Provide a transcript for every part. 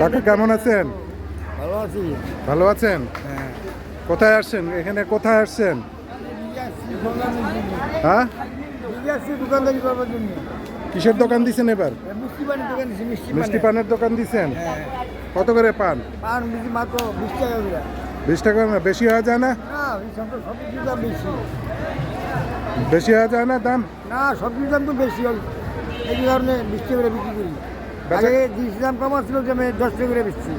কাকা কেমন আছেন? ভালো আছি। ভালো আছেন? হ্যাঁ। কোথায় আসছেন? এখানে কোথায় আসছেন? হ্যাঁ, দোকানদারি করবার জন্য কিসের দোকান দিছেন এবার? মিষ্টি পানের দোকান দিচ্ছি। মিষ্টি পানের দোকান দিছেন? হ্যাঁ। কত করে পান? পান বেশি মাত্র 20 টাকা করে। 20 টাকা না? বেশি হয়ে যায় না? না এই সব কিছুর দাম বেশি। বেশি হয়ে যায় না দাম? না সবজির দাম তো বেশি হয়, এই কারণে 20 টাকা করে বিক্রি করি। বেচা- আগে 20 দাম কম ছিল যে আমি 10 টাকা করে বেচছি।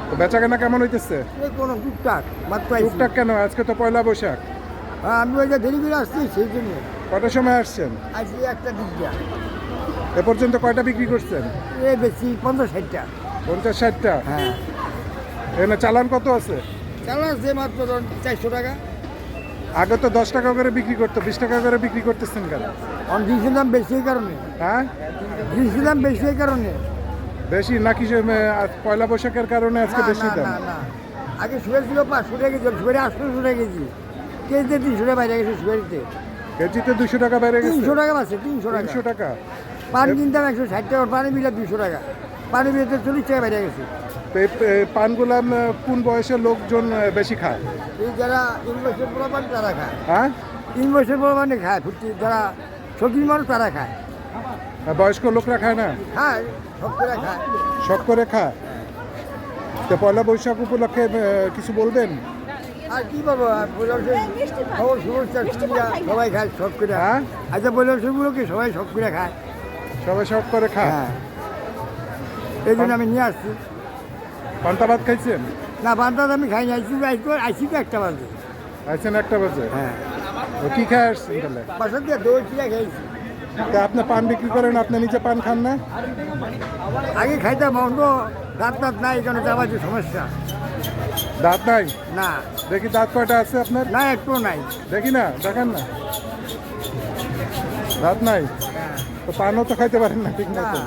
তো বেচা কেনা কেমন হইতেছে? এই কোনো টুকটাক মাত্র আইছি। টুকটাক কেন? আজকে তো পয়লা বৈশাখ। হ্যাঁ আমি ওই যে দেরি করে আসছি সেই জন্য কটার সময় আসছেন? আইছি একটা দিক দিয়া। এ পর্যন্ত কয়টা বিক্রি করছেন? এই বেশি 50-60টা। 50-60টা। হ্যাঁ এখানে চালান কত আছে? চালান আছে মাত্র 400 টাকা। আগে তো 10 টাকা করে বিক্রি করতো, 20 টাকা করে বিক্রি করতেছেন কেন? আর জিনিসের দাম বেশি এই কারণে। হ্যাঁ, জিনিসের দাম বেশি এই কারণে। বেশি নাকি যে, আজ পয়লা বৈশাখের কারণে আজকে না, বেশি না, দাম? না, না। আগে সুগার ছিল 500 টাকা কেজি, সুগারে 800 টাকা কেজি। কেজিতে 300 টাকা বাইরে গেছে সুগারিতে। কেজিতে 200 টাকা বেড়ে গেছে। 300 টাকা আছে, 300 টাকা। 300 টাকা। পান কিনতাম 160 টাকা, পানি বিলে 200 টাকা। পানি বিলে 40 টাকা বাইরে গেছে। তো এই পানগুলা কোন বয়সের লোকজন বেশি খায়? এই যারা 3 বছর বড় পান তারা খায়। হ্যাঁ, 3 বছর বড় পানি খায়, ফুটি যারা সবজি মানুষ তারা খায়। আর বয়স্ক লোকরা খায় না? খায়, সব করে খায়। শখ করে খায়। তো পয়লা বৈশাখ উপলক্ষে কিছু বলবেন? আর কি পাবো, আর বৈলসের খবর সমস্যা সবাই খায় সব করে। হ্যাঁ? আচ্ছা বৈলসেরগুলো কি সবাই সব করে খায়? সবাই শখ করে খায়। হ্যাঁ এই জন্য আমি নিয়ে আসছি। পান্তা ভাত খাইছেন? না বান্দাত আমি খাই না, আইসি তো একটা বাজে। আইছেন 1টা বাজে? হ্যাঁ তো কি খায় আসছেন তাহলে? বাসার দিয়ে দই চিরা খেয়েছি। তা আপনি পান বিক্রি করেন, আপনি নিজে পান খান না? আগে খাইতাম, অন্য দাঁত দাঁত নাই, এখানে যাওয়ার যে সমস্যা। দাঁত নাই? না দেখি দাঁত কয়টা আছে আপনার? না একটু নাই। দেখি না, দেখান না। দাঁত নাই তো পানও তো খাইতে পারেন না ঠিক না। মতো।